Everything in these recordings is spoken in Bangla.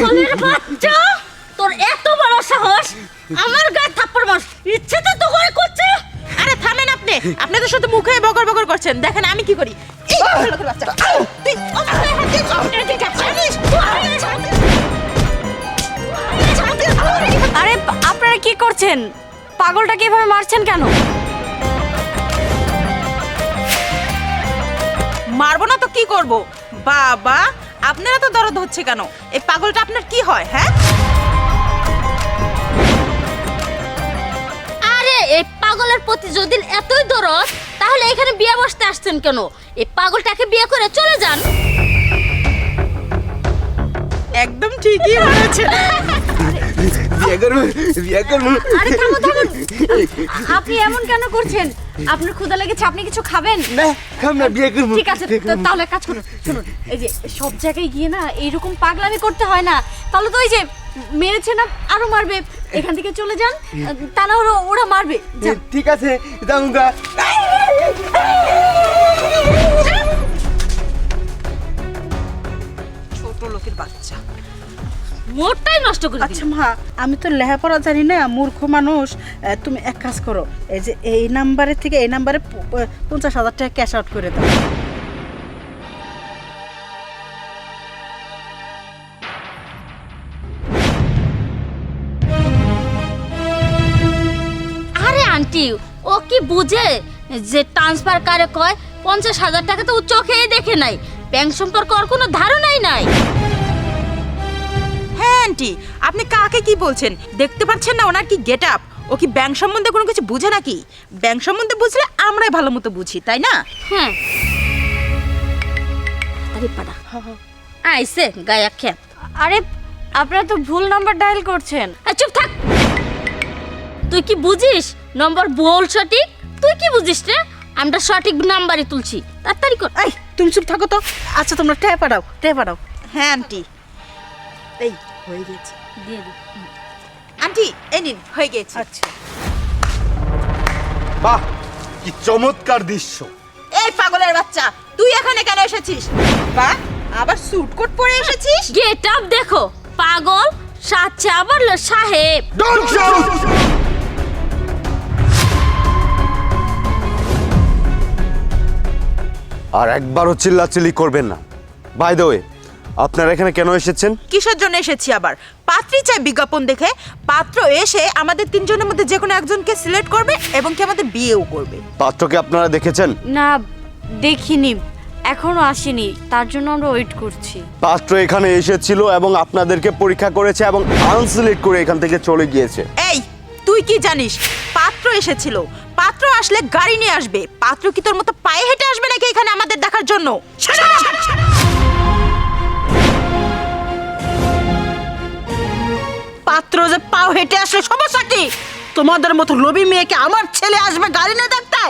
পাগলের বাচ্চা, তোর এত বড় সাহস আমার গায়ে থাপ্পড় মার ইচ্ছে তো করে করছে। আরে থামেন আপনি, আপনি তো শুধু মুখে বকর বকর করছেন, দেখেন আমি কি করি। এই পাগলের বাচ্চা, তুই আরে আপনারা কি করছেন? পাগলটাকে এভাবে মারছেন কেন? মারবো না তো কি করব? বাবা, আপনারা তো দরদ হচ্ছে কেন? এই পাগলটা আপনার কি হয়? হ্যাঁ, আরে এই পাগলের প্রতি যদি এতই দরদ, তাহলে এখানে বিয়ে বসতে আসছেন কেন? এই পাগলটাকে বিয়ে করে চলে যান। একদম ঠিকই বলেছেন। আরে থামো থামো, আপনি এমন কেন করছেন? আপনার ক্ষুধা লেগেছে, আপনি কিছু খাবেন? না, খাম না, বিয়ে করব। ঠিক আছে, তাহলে কাজ করুন। শুনুন, এই যে সব জায়গায় গিয়ে না এইরকম পাগলামি করতে হয় না। তাহলে তো ওই যে মেরেছে না, আরো মারবে। এখান থেকে চলে যান, তা না হলে ওরা মারবে। যান। ঠিক আছে, যামুগা। ছোট লোকের বাচ্চা। মোটটাই নষ্ট করে আচ্ছা মা, আমি তো লেখাপড়া জানি না, মূর্খ মানুষ। তুমি এক কাজ করো, এই যে এই নাম্বারে থেকে এই নাম্বারে 50,000 টাকা ক্যাশ আউট করে দাও। আরে আন্টি, ও কি বুঝে যে ট্রান্সফার কারে কয়? 50,000 টাকা তো ও চোখেই দেখে নাই, ব্যাংক সম্পর্কে ওর কোনো ধারণাই নাই। হ্যাঁ আন্টি, আপনি কাকে কি বলছেন? দেখতে পাচ্ছেন না ওনার কি গেট আপ? ও কি ব্যাংক সম্বন্ধে কোনো কিছু বুঝে নাকি? ব্যাংক সম্বন্ধে বুঝলে আমরাই ভালো মতো বুঝি, তাই না? হ্যাঁ, আরে পাড়া আইসে গায়া খেত। আরে আপনারা তো ভুল নাম্বার ডায়াল করছেন। চুপ থাক, তুই কি বুঝিস নম্বর ভুল সঠিক? তুই কি বুঝিস রে? আমরা সঠিক নাম্বারই তুলছি, তাড়াতাড়ি কর। এই তুমি চুপ থাকো তো। আচ্ছা তোমরা টাকা পাঠাও, টাকা পাঠাও। হ্যাঁ আন্টি, এই হয়ে গেছে। দিয়ে দি। আন্টি এই নিন, হয়ে গেছে। আচ্ছা বাহ, কি চমৎকার দৃশ্য। এই পাগলের বাচ্চা, তুই এখানে কেন এসেছিস? বাহ, আবার স্যুট কোট পরে এসেছিস। গেট আপ দেখো, পাগল সাচ্ছে আবার সাহেব। Don't shout. আর একবারও চিল্লাচিল্লি করবেন না। বাই দ্য ওয়ে, আপনারা এখানে কেন এসেছেন? কিসের জন্য এসেছি আবার? পাত্রী চাই বিজ্ঞাপন দেখে। পাত্র এসে আমাদের তিনজনের মধ্যে যে কোনো একজনকে সিলেক্ট করবে এবং কি আমাদের বিয়েও করবে। পাত্রকে আপনারা দেখেছেন? না, দেখিনি, এখনো আসেনি, তার জন্য আমরা ওয়েট করছি। পাত্র এখানে এসেছিল এবং আপনাদেরকে পরীক্ষা করেছে এবং আনসিলেক্ট করে এখান থেকে চলে গিয়েছে। এই, তুই কি জানিস? পাত্র এসেছিল। পাত্র আসলে গাড়ি নিয়ে আসবে। পাত্র কি তোর মতো পায়ে হেঁটে আসবে নাকি এখানে আমাদের দেখার জন্য? পাত্র যে পাও হেঁটে আসলে সমস্যা কি? তোমাদের মতো লোভী মেয়েকে আমার ছেলে আসবে গাড়ি নিয়ে দেখতে?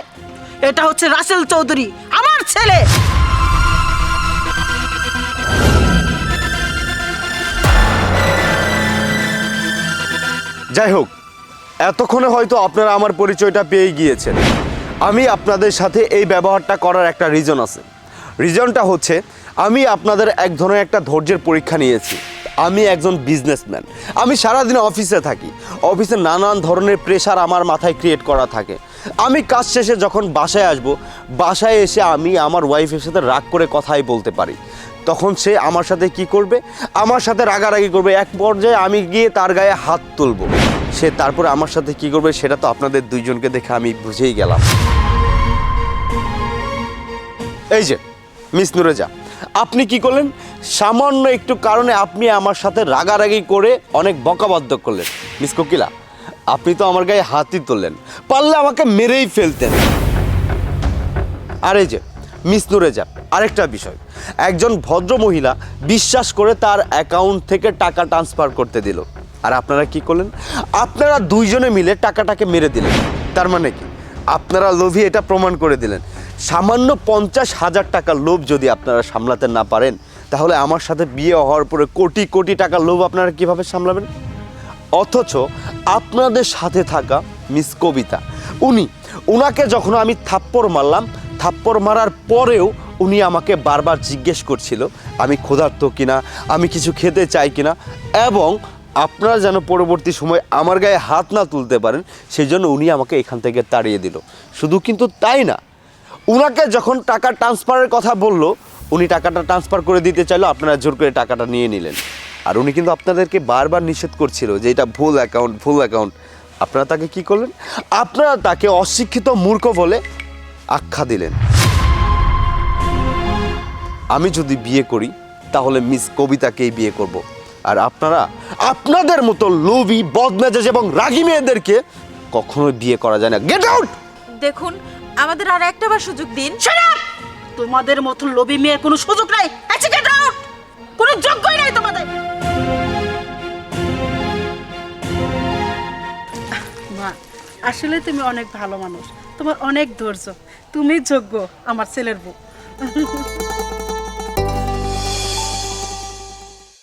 এটা হচ্ছে রাসেল চৌধুরী, আমার ছেলে। যাই হোক, এতক্ষণে হয়তো আপনারা আমার পরিচয়টা পেয়ে গিয়েছেন। আমি আপনাদের সাথে এই ব্যবহারটা করার একটা রিজন আছে। রিজনটা হচ্ছে আমি আপনাদের এক ধরনের একটা ধৈর্যের পরীক্ষা নিয়েছি। আমি একজন বিজনেসম্যান। আমি সারাদিন অফিসে থাকি। অফিসে নানান ধরনের প্রেশার আমার মাথায় ক্রিয়েট করা থাকে। আমি কাজ শেষে যখন বাসায় আসব, বাসায় এসে আমি আমার ওয়াইফের সাথে রাগ করে কথাই বলতে পারি। তখন সে আমার সাথে কি করবে? আমার সাথে রাগারাগি করবে। এক পর্যায়ে আমি গিয়ে তার গায়ে হাত তুলব। সে তারপরে আমার সাথে কি করবে সেটা তো আপনাদের দুইজনকে দেখে আমি বুঝেই গেলাম। এই যে মিস নুরেজা, আপনি কি করলেন? সামান্য একটু কারণে আপনি আমার সাথে রাগারাগি করে অনেক বকাবাদ্য করলেন। মিস কোকিলা, আপনি তো আমার গায়ে হাতই তুললেন, পারলে আমাকে মেরেই ফেলতেন। আর এই যে মিস নুরেজা, আরেকটা বিষয়, একজন ভদ্র মহিলা বিশ্বাস করে তার অ্যাকাউন্ট থেকে টাকা ট্রান্সফার করতে দিল, আর আপনারা কি করলেন? আপনারা দুইজনে মিলে টাকাটাকে মেরে দিলেন। তার মানে কি? আপনারা লোভী, এটা প্রমাণ করে দিলেন। সামান্য 50,000 টাকার লোভ যদি আপনারা সামলাতে না পারেন, তাহলে আমার সাথে বিয়ে হওয়ার পরে কোটি কোটি টাকার লোভ আপনারা কিভাবে সামলাবেন? অথচ আপনাদের সাথে থাকা মিস কবিতা, উনাকে যখন আমি থাপ্পড় মারলাম, থাপ্পড় মারার পরেও উনি আমাকে বারবার জিজ্ঞেস করছিল আমি ক্ষুধার্ত কিনা, আমি কিছু খেতে চাই কিনা, এবং আপনারা যেন পরবর্তী সময় আমার গায়ে হাত না তুলতে পারেন সেই জন্য উনি আমাকে এখান থেকে তাড়িয়ে দিল। শুধু কিন্তু তাই না, উনাকে যখন টাকা ট্রান্সফারের কথা বলল, উনি টাকাটা ট্রান্সফার করে দিতে চাইলো, আপনারা জোর করে টাকাটা নিয়ে নিলেন। আর উনি কিন্তু আপনাদেরকে বারবার নিষেধ করছিল যে এটা ভুল অ্যাকাউন্ট, ভুল অ্যাকাউন্ট। আপনারা তাকে কি করলেন? আপনারা তাকে অশিক্ষিত মূর্খ বলে আখ্যা দিলেন। আমি যদি বিয়ে করি তাহলে মিস কবিতাকেই বিয়ে করব। আর আপনারা আপনাদের মতো লোভী, বদমেজাজ এবং রাগী মেয়েদেরকে কখনোই বিয়ে করা যায় না। Get out! দেখুন, আমাদের আর একটাবার সুযোগ দিন। তোমাদের মতো লোভী মেয়ের কোনো সুযোগ নাই। Get out! কোনো যোগ্যই নাই তোমাদের। মা, আসলে তুমি অনেক ভালো মানুষ, তোমার অনেক ধৈর্য, তুমি যোগ্য আমার ছেলের বউ।